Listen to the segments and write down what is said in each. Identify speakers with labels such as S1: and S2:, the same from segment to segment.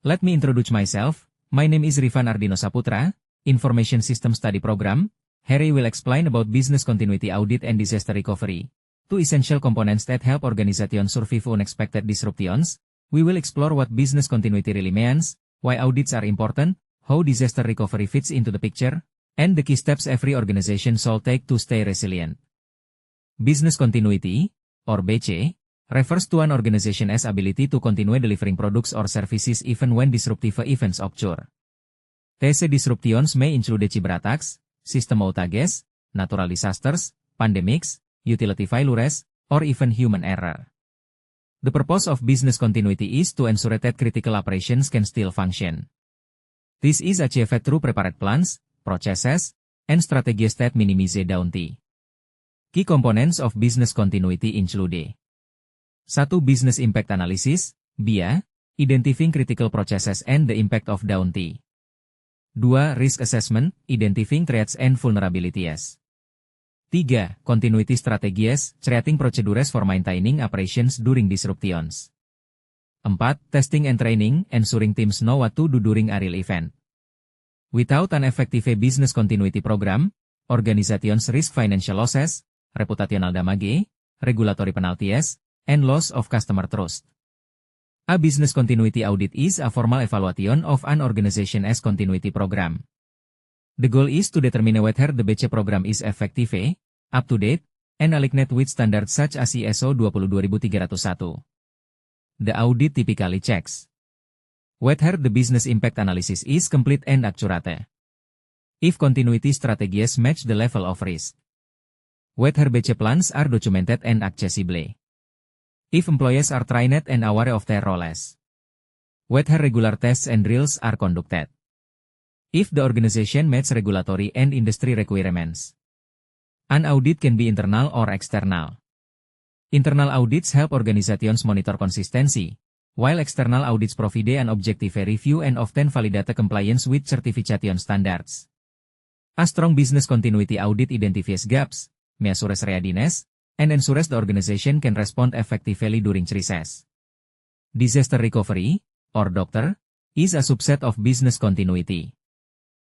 S1: Let me introduce myself. My name is Rifan Ardino Saputra, Information System Study Program. Here I will explain about business continuity audit and disaster recovery, two essential components that help organizations survive unexpected disruptions. We will explore what business continuity really means, why audits are important, how disaster recovery fits into the picture, and the key steps every organization should take to stay resilient. Business continuity, or BC, refers to an organization's ability to continue delivering products or services even when disruptive events occur. These disruptions may include cyberattacks, system outages, natural disasters, pandemics, utility failures, or even human error. The purpose of business continuity is to ensure that critical operations can still function. This is achieved through prepared plans, processes, and strategies that minimize downtime. Key components of business continuity include 1. Business Impact Analysis, BIA, identifying critical processes and the impact of downtime. 2. Risk Assessment, identifying threats and vulnerabilities. 3. Continuity Strategies, creating procedures for maintaining operations during disruptions. 4. Testing and Training, ensuring teams know what to do during a real event. Without an effective business continuity program, organizations risk financial losses, reputational damage, regulatory penalties, and loss of customer trust. A business continuity audit is a formal evaluation of an organization's continuity program. The goal is to determine whether the BC program is effective, up-to-date, and aligned with standards such as ISO 22301. The audit typically checks whether the business impact analysis is complete and accurate, if continuity strategies match the level of risk, whether BC plans are documented and accessible, if employees are trained and aware of their roles, whether regular tests and drills are conducted, if the organization meets regulatory and industry requirements. An audit can be internal or external. Internal audits help organizations monitor consistency, while external audits provide an objective review and often validate compliance with certification standards. A strong business continuity audit identifies gaps, measures readiness, and ensures the organization can respond effectively during crisis. Disaster recovery, or DOCR, is a subset of business continuity.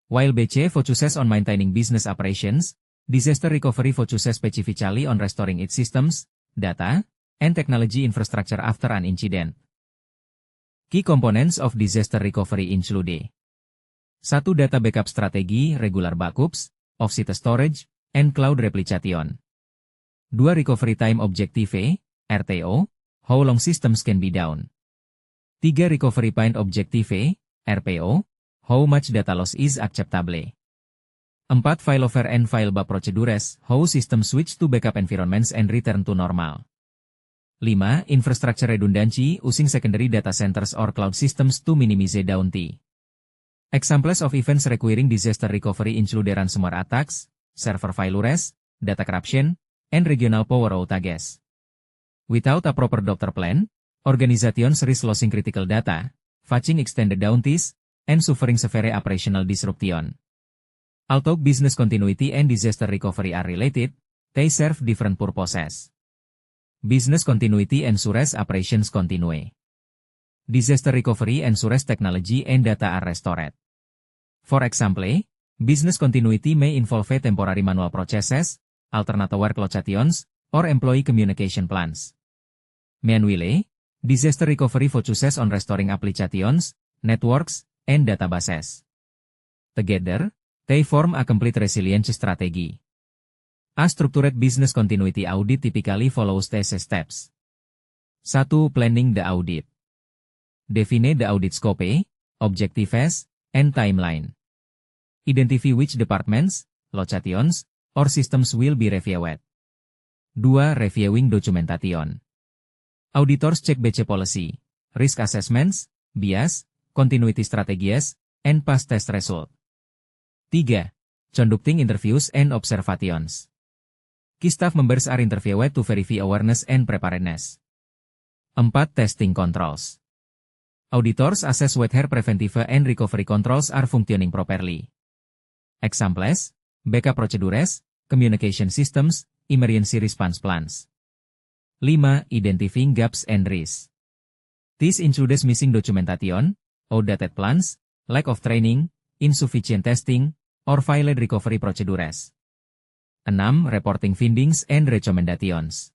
S1: While BC focuses on maintaining business operations, disaster recovery focuses specifically on restoring its systems, data, and technology infrastructure after an incident. Key components of disaster recovery include 1. Data backup strategy, regular backups, off-site storage, and cloud replication. 2. Recovery time objective, RTO, how long systems can be down. 3. Recovery point objective, RPO, how much data loss is acceptable. 4. Failover and failback procedures, how systems switch to backup environments and return to normal. 5. Infrastructure redundancy, using secondary data centers or cloud systems to minimize downtime. Examples of events requiring disaster recovery include ransomware attacks, server failures, data corruption, and regional power outages. Without a proper DOCR plan, organizations risk losing critical data, facing extended downtimes, and suffering severe operational disruption. Although business continuity and disaster recovery are related, they serve different purposes. Business continuity ensures operations continue. Disaster recovery ensures technology and data are restored. For example, business continuity may involve temporary manual processes, alternate work locations, or employee communication plans. Meanwhile, disaster recovery focuses on restoring applications, networks, and databases. Together, they form a complete resilience strategy. A structured business continuity audit typically follows these steps. 1. Planning the audit. Define the audit scope, objectives, and timeline. Identify which departments, locations, or systems will be reviewed. 2. Reviewing documentation. Auditors check BC policy, risk assessments, bias, continuity strategies, and past test result. 3. Conducting interviews and observations. Key staff members are interviewed to verify awareness and preparedness. 4. Testing controls. Auditors assess whether preventive and recovery controls are functioning properly. Examples: backup procedures, communication systems, emergency response plans. 5. Identifying gaps and risks. This includes missing documentation, outdated plans, lack of training, insufficient testing, or failed recovery procedures. 6. Reporting findings and recommendations.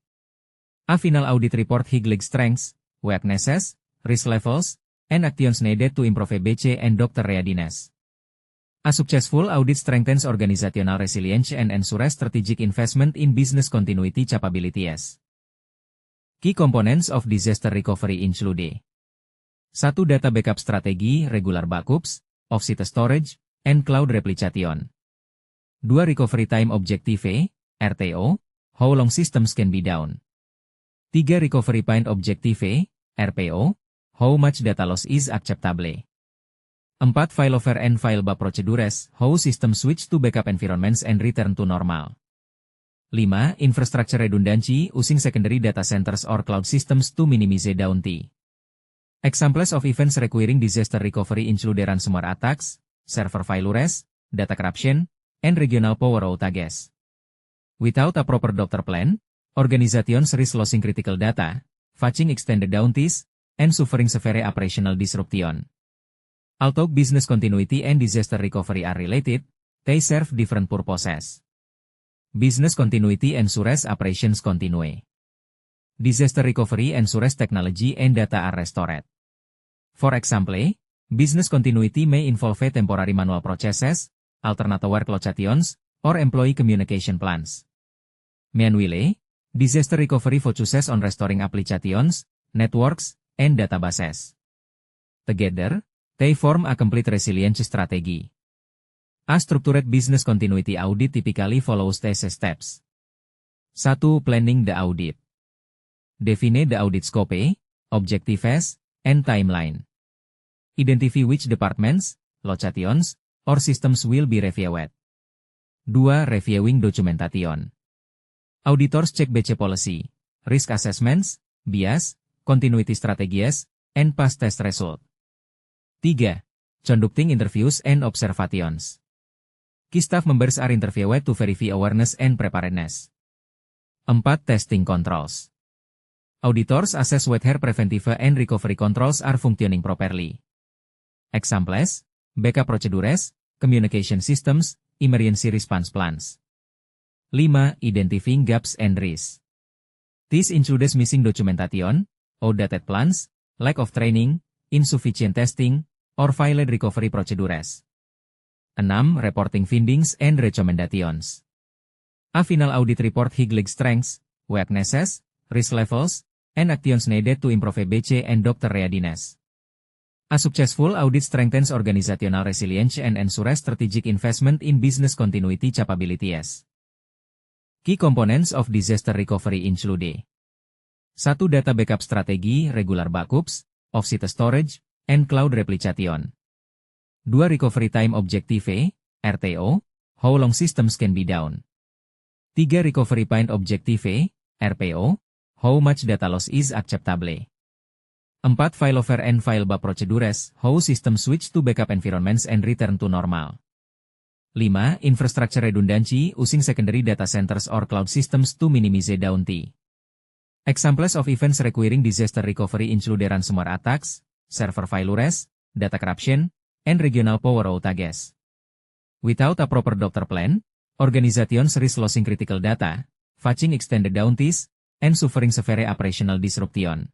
S1: A final audit report highlights strengths, weaknesses, risk levels, and actions needed to improve BC and doctor readiness. A successful audit strengthens organizational resilience and ensures strategic investment in business continuity capabilities. Key components of disaster recovery include 1. Data backup strategi, regular backups, off-site storage, and cloud replication. 2. Recovery time objective, RTO, how long systems can be down. 3. Recovery point objective, RPO, how much data loss is acceptable. 4. Failover and failback procedures, how systems switch to backup environments and return to normal. 5. Infrastructure redundancy, using secondary data centers or cloud systems to minimize downtime. Examples of events requiring disaster recovery include ransomware attacks, server failures, data corruption, and regional power outages. Without a proper doctor plan, organizations risk losing critical data, facing extended downtimes, and suffering severe operational disruption. Although business continuity and disaster recovery are related, they serve different purposes. Business continuity ensures operations continue. Disaster recovery ensures technology and data are restored. For example, business continuity may involve temporary manual processes, alternate work locations, or employee communication plans. Meanwhile, disaster recovery focuses on restoring applications, networks, and databases. Together, they form a complete resilience strategy. A structured business continuity audit typically follows these steps. 1. Planning the audit. Define the audit scope, objectives, and timeline. Identify which departments, locations, or systems will be reviewed. 2. Reviewing documentation. Auditors check BC policy, risk assessments, bias, continuity strategies, and past test result. 3. Conducting interviews and observations. Key staff members are interviewed to verify awareness and preparedness. 4. Testing controls. Auditors assess whether preventive and recovery controls are functioning properly. Examples, backup procedures, communication systems, emergency response plans. 5. Identifying gaps and risks. This includes missing documentation, outdated plans, lack of training, insufficient testing, or failed recovery procedures. 6. Reporting findings and recommendations. A final audit report highlights strengths, weaknesses, risk levels, and actions needed to improve BC and doctor readiness. A successful audit strengthens organizational resilience and ensures strategic investment in business continuity capabilities. Key components of disaster recovery include 1. Data backup strategi, regular backups, off-site storage, and cloud replication. 2. Recovery time objective, RTO, how long systems can be down. 3. Recovery point objective, RPO, how much data loss is acceptable. 4. Failover and failback procedures, how systems switch to backup environments and return to normal. 5. Infrastructure redundancy, using secondary data centers or cloud systems to minimize downtime. Examples of events requiring disaster recovery include ransomware attacks, server failures, data corruption, and regional power outages. Without a proper doctor plan, organizations risk losing critical data, facing extended downtimes, and suffering severe operational disruption.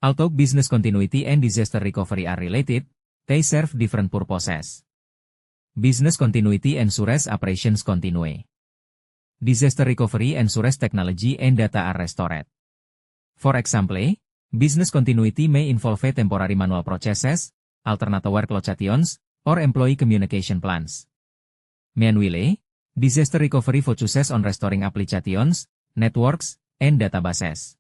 S1: Although business continuity and disaster recovery are related, they serve different purposes. Business continuity ensures operations continue. Disaster recovery ensures technology and data are restored. For example, business continuity may involve temporary manual processes, alternate work locations, or employee communication plans. Meanwhile, disaster recovery focuses on restoring applications, networks, and databases.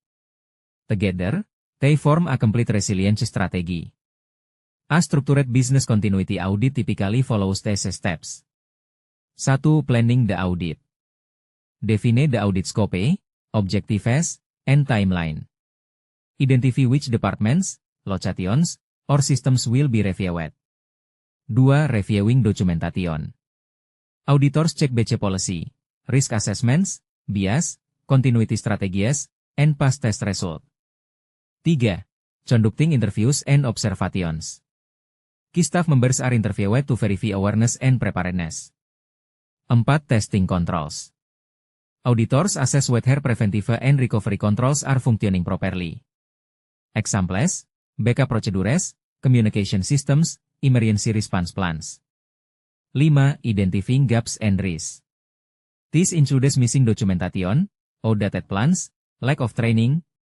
S1: Together, they form a complete resilience strategy. A structured business continuity audit typically follows these steps. 1. Planning the audit. Define the audit scope, objectives, and timeline. Identify which departments, locations, or systems will be reviewed. 2. Reviewing documentation. Auditors check BC policy, risk assessments, bias, continuity strategies, and past test result. 3. Conducting interviews and observations. Key staff members are interviewed to verify awareness and preparedness. 4. Testing controls. Auditors assess whether preventive and recovery controls are functioning properly. Examples: backup procedures, communication systems, emergency response plans. 5. Identifying gaps and risks. This includes missing documentation, outdated plans, lack of training,